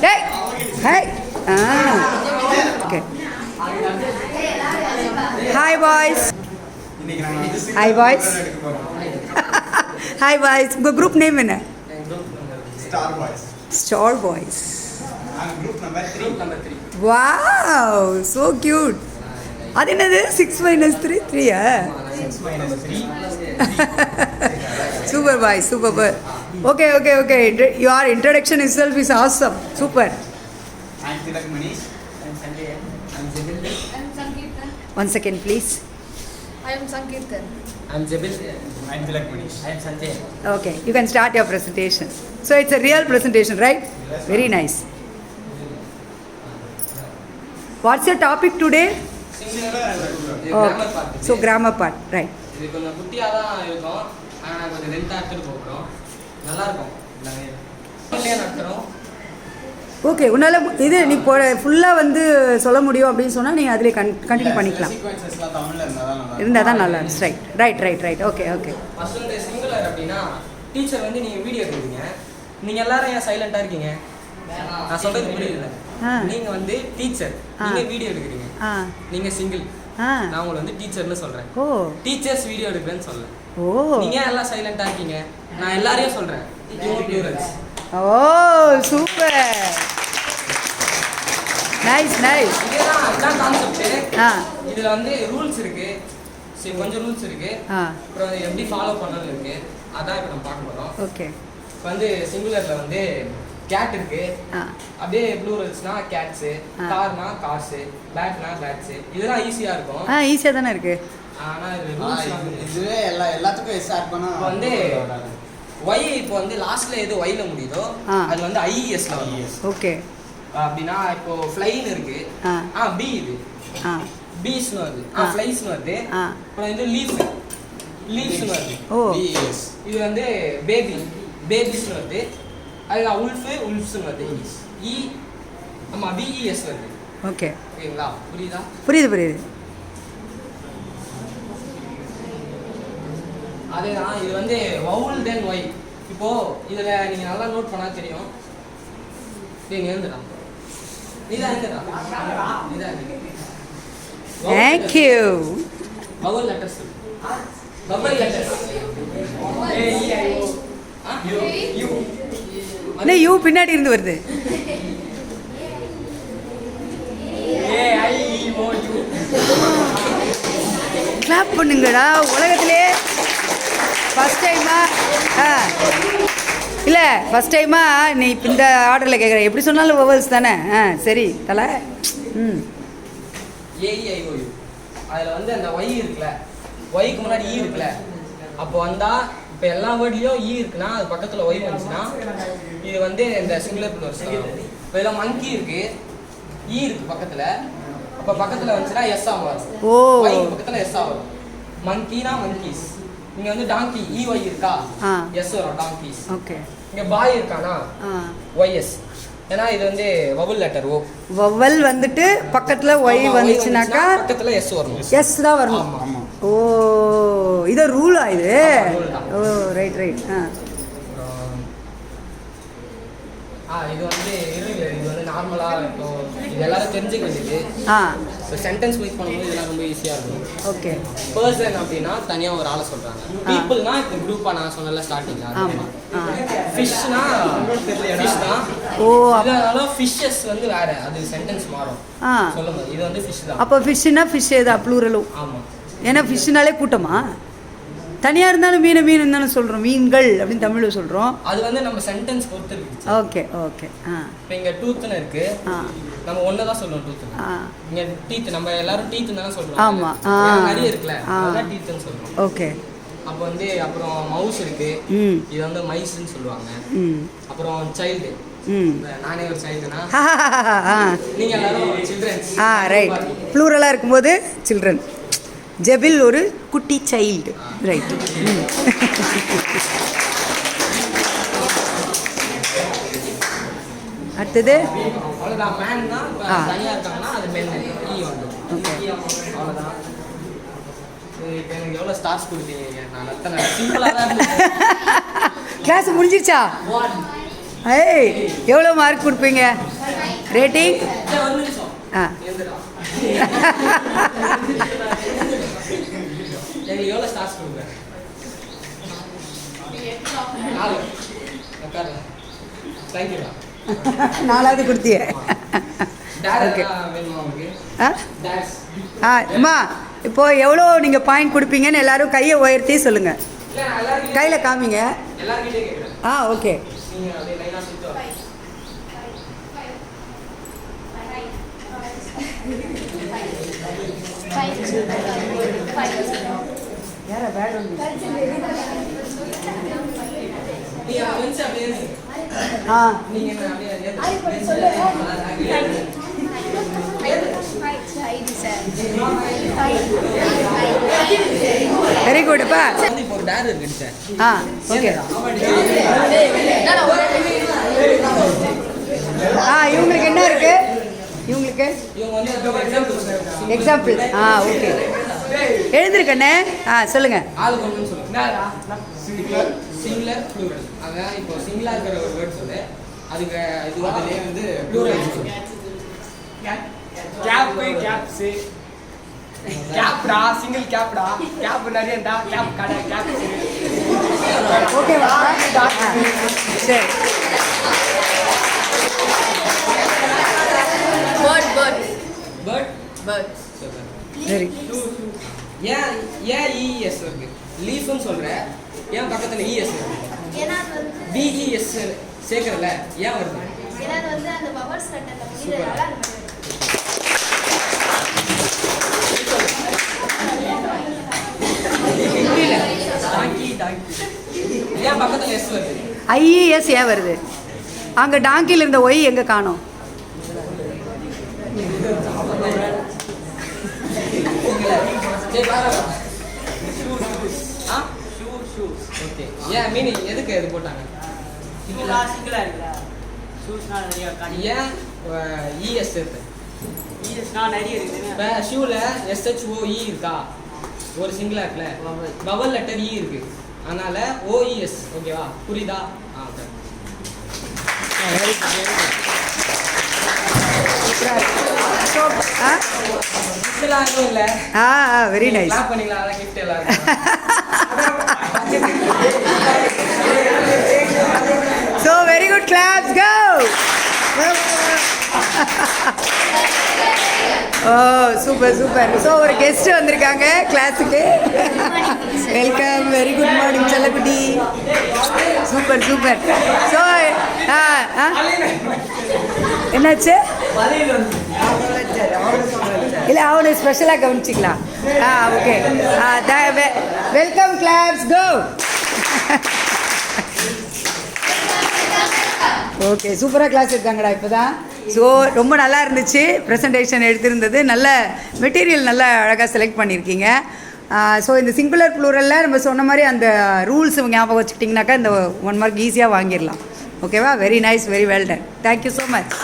டேய் hi okay hi boys hi boys hi boys உங்கள் group name என்ன? Star boys. Wow so cute. அது என்னது 6 - 3 3 Super boys, super. Okay. Your introduction itself is awesome. Super. I'm Tilak Manish. I'm Sanjay. I'm Jabil. I'm Sankirtan. 1 second, please. I am Sankirtan. I'm Jabil. I'm Tilak Manish. I'm Sanjay. Okay, you can start your presentation. So it's a real presentation, right? Very nice. What's your topic today? Okay. So grammar part, right? இது கொஞ்சம் குட்டியாக தான் இருக்கும், ஆனால் கொஞ்சம் லென்த்தாக எடுத்துகிட்டு போகிறோம். நல்லாயிருக்கும். நடத்துகிறோம். ஓகே, உன்னால் இது நீ ஃபுல்லாக வந்து சொல்ல முடியும் அப்படின்னு சொன்னால் நீங்கள் அதிலே கண்டினியூ பண்ணிக்கலாம். இருந்தால் தான் நல்லா ரைட். ஓகே. ஃபர்ஸ்ட் வந்து சிங்குலர் அப்படின்னா டீச்சர் வந்து நீங்கள் வீடியோ எடுக்கிறீங்க. நீங்கள் எல்லாரும் ஏன் சைலண்ட்டாக இருக்கீங்க? நான் சொல்கிறது புரியல. நீங்கள் வந்து டீச்சர், நீங்கள் வீடியோ எடுக்கிறீங்க, நீங்கள் சிங்கிள். நான் உங்களை வந்து டீச்சர்னு சொல்கிறேன். டீச்சர்ஸ் வீடியோ எடுக்கிறேன்னு சொல்கிறேன். நீங்க எல்லாம் சைலண்டா இருக்கீங்க. நான் எல்லாரையும் சொல்றேன். சூப்பர். நைஸ். இதுதான் கான்செப்ட். இதுல வந்து ரூல்ஸ் இருக்கு. சரி, கொஞ்சம் ரூல்ஸ் இருக்கு. அப்புறம் எப்படி ஃபாலோ பண்ணனும் இருக்கு. அதான் இப்ப நம்ம பார்க்க போறோம். ஓகே. வந்து சிங்குலர்ல வந்து கேட் இருக்கு. அப்படியே ப்ளூரல்ஸ்னா கேட்ஸ், கார்னா கார்ஸ், பேட்னா பேட்ஸ். இதெல்லாம் ஈஸியா இருக்கும். ஈஸியா தானே இருக்கு. ஆனா இது ரூல்ஸ் இதுவே எல்லாத்துக்கும் ஸ்டார்ட் பண்ணா வந்து y இப்போ வந்து லாஸ்ட்ல எது y ல முடியுதோ அது வந்து ies ல வரும். ஓகே. அப்படினா இப்போ flying இருக்கு. b இது. bees னு வருது. flies னு வருது. அப்புறம் இது leaves னு வருது. bes. இது வந்து babies னு வருது. அது wolves னு வருது. e ஆமா bes வருது. ஓகே. ஓகேங்களா? புரியுதா? புரியுது. அதேதான். இது வந்து vowel then y. இப்போ இதுல நீங்க நல்லா நோட் பண்ணா தெரியும். நீங்க எழுதுடா. நீதான். Thank you. vowel letters. vowel letters. a e i o u. என்ன யூ பின்னாடி இருந்து வருது? a i e o u. Clap பண்ணுங்கடா. உலகத்திலே ஃபஸ்ட் டைமா நீ இந்த ஆர்டரில் கேட்குற. எப்படி சொன்னாலும் வவல்ஸ் தானே. சரி தலை. AEIOU. அதில் வந்து அந்த ஒய் இருக்குல்ல, ஒய்க்கு முன்னாடி ஈ இருக்குல்ல, அப்போ வந்தால் இப்போ எல்லா வேர்ட்லேயும் ஈ இருக்குன்னா அது பக்கத்தில் ஒய் வந்துச்சுன்னா இது வந்து இந்த சிங்குலர் ப்ளூரல்ஸ் வரும். இப்போ இதில் மங்கி இருக்கு, ஈ இருக்கு பக்கத்தில், அப்போ பக்கத்தில் வந்துச்சுன்னா எஸ்ஸா வரும். ஒய்க்கு பக்கத்தில் எஸ்ஸா வரும். மங்கினா மங்கீஸ். இங்கே வந்து டாங்கி EY இருக்கா, எஸ் வரும் டாங்கீஸ். ஓகே. இங்கே பாய் இருக்கானா YS. ஏன்னா இது வந்து வவல் லெட்டர். வவல் வந்துட்டு பக்கத்துல ஒய் வந்துச்சுனாக்கா பக்கத்துல எஸ் வரணும். எஸ் தான் வரணும். ஓ, இது ரூலா இது? ஓ ரைட். இது வந்து இது வந்து நார்மலா இப்போ இது எல்லாரும் தெரிஞ்சுக்க வேண்டியது. ஸோ சென்டென்ஸ் மேக் பண்ணும்போது இதெல்லாம் ரொம்ப ஈஸியாக இருக்கும். ஓகே. பர்சன் அப்படின்னா தனியாக ஒரு ஆளை சொல்கிறாங்க. பீப்புள்னா இப்போ குரூப்பாக நான் சொன்னல ஸ்டார்டிங்கில். ஃபிஷ்னா ஃபிஷ் தான். அதனால ஃபிஷ்ஷஸ் வந்து வேற, அது சென்டென்ஸ் மாறும் சொல்லுங்க. இது வந்து ஃபிஷ் தான். அப்போ ஃபிஷ்னா ஃபிஷ் தான் ப்ளூரலும். ஆமாம். ஏன்னா ஃபிஷ்னாலே கூட்டமா? தனியாக இருந்தாலும் மீன் தானே சொல்கிறோம். மீன்கள் அப்படின்னு தமிழில் சொல்கிறோம். அது வந்து நம்ம சென்டென்ஸ் பொறுத்து இருக்கு. ஓகே. இப்போ இங்கே டூத்துன்னு இருக்கு, நம்ம ஒன்று தான் சொல்லுவோம் டூத்துன்னு. இங்கே டீத், நம்ம எல்லாரும் டீத்துன்னு தானே சொல்கிறோம். ஆமாம். நிறைய இருக்குல்ல, அதான் டீத்துன்னு சொல்கிறோம். ஓகே. அப்போ வந்து அப்புறம் மவுஸ் இருக்கு, இது வந்து மைஸ்ன்னு சொல்லுவாங்க. அப்புறம் சைல்டு, நானே ஒரு சைல்டுனா நீங்கள் எல்லாரும் சில்ட்ரன்ஸ். ரைட். ப்ளூரலாக இருக்கும்போது சில்ட்ரன். ஜெபில் ஒரு குட்டி சைல்டு. ரைட். அடுத்தது அவ்வளோதான். மேன்னா தனியாக இருக்காங்கன்னா அது மென். ஓகே, அவ்வளோதான். எனக்கு எவ்வளோ ஸ்டார்ஸ் கொடுத்தீங்க? நான் அத்தனை சிம்பிளாக தான். கிளாஸ் முடிஞ்சிருச்சா? ஏய் எவ்வளோ மார்க் கொடுப்பீங்க ரேட்டிங்? ஒரு நிமிஷம் ஆ எழுந்துடா. எங்களுக்கு எவ்வளோ ஸ்டார்ஸ் கொடுங்க? 4. உட்காருங்க. தேங்க்யூடா. 4வது கொடுத்திய. Dare okay. வேணுமா உங்களுக்கு? ஆ டேர்ஸ். அம்மா இப்போது எவ்வளோ நீங்கள் பாயிண்ட் கொடுப்பீங்கன்னு எல்லாரும் கையை உயர்த்தி சொல்லுங்கள். இல்லை நான் எல்லாருக்கிட்டையும் கையில் காமிங்க. எல்லாருக்கிட்டையும் கேட்குறேன். ஆ ஓகே. நீங்கள் அப்படியே லைனாக சுற்றி வர. நீங்கள் வந்து அப்படியே இருங்க. ஆ நீங்கள் என்ன அப்படியே வெரி குட்ப்பா. வந்து இப்போ ஒரு டேர் இருக்குங்க சார். ஆ ஓகே. இவங்களுக்கு என்ன இருக்கு? இவங்களுக்கு இவங்க வந்து எக்ஸாம்பிள் எக்ஸாம்பிள். ஓகே எழுந்திருக்கண்ணே. சொல்லுங்கள். ஆளுக்கு ஒன்றுன்னு சொல்லுங்க. Singular plural. அதான் இப்போ சிங்கிளாக இருக்கிற ஒரு வேர்ட் சொல்லு. அதுக்கு இது அதிலே வந்து ப்ளூரல் சொல்லு. கேப்பு கேப்ஸு கேப்டா சிங்கிள் கேப்டா கேப் நிறைய இருந்தா கேப் கடை கேப் ஓகேவா? சரி. பேர்ட் சரி. ஏன் இஎஸ் இருக்கு? லீஃப்னு சொல்ற, ஏன் பக்கத்துல இஎஸ் இருக்கு? ஏன்னா அது வந்து பிஇஎஸ் சேர்க்கறல ஏன் வருது? ஏன்னா அது வந்து அந்த பவர்ஸ் லெட்டர்ல முடியறதால அந்த மாதிரி புரியல. ஏன் பக்கத்துல எஸ் வருது? ஐஇஎஸ் ஏன் வருது? அங்கே டாங்கியில் இருந்த ஒய் எங்கே காணோம்? சரி பாருங்க. ஓகே. ஏன் மீனிங் எதுக்கு இது போட்டாங்க? சிங்கிளா இருக்குல்ல ஷூஸ்னா நிறைய ஏன் இஎஸ் இருக்கு? ஈஸ்னா நிறைய இருக்குது இப்போ ஷூவில் எஸ்ஹெச்ஓஇ இருக்கா? ஒரு சிங்கிளா இருக்குல்ல, பவல் லெட்டர் இ இருக்கு, அதனால ஓஇஎஸ். ஓகேவா? புரியுதா? ஓகே. இதெல்லாம் எதுவும் இல்லை. Very nice. கிளாப் பண்ணிக்கலாம். அதான் கிஃப்ட் எல்லாருக்கும். So very good. கிளாப்ஸ் கோ. ஓ சூப்பர் சூப்பர். ஸோ ஒரு கெஸ்ட் வந்திருக்காங்க கிளாஸுக்கு. வெல்கம். வெரி குட் மார்னிங் செல்லக்குட்டி. Super super. ஸோ என்னாச்சு? இல்லை அவனை ஸ்பெஷலாக கவனிச்சிக்கலாம். ஓகே. வெல்கம். கிளாப்ஸ் கோ. ஓகே சூப்பராக கிளாஸ் எடுத்தாங்கடா இப்போ தான். ஸோ ரொம்ப நல்லா இருந்துச்சு. ப்ரெசன்டேஷன் எடுத்திருந்தது. நல்ல மெட்டீரியல் நல்லா அழகாக செலக்ட் பண்ணியிருக்கீங்க. ஸோ இந்த சிங்குலர் ப்ளூரலில் நம்ம சொன்ன மாதிரி அந்த ரூல்ஸ் ஞாபகம் வச்சுக்கிட்டிங்கனாக்கா இந்த 1 மார்க் ஈஸியாக வாங்கிடலாம். ஓகேவா? Very nice. Very well done. Thank you so much.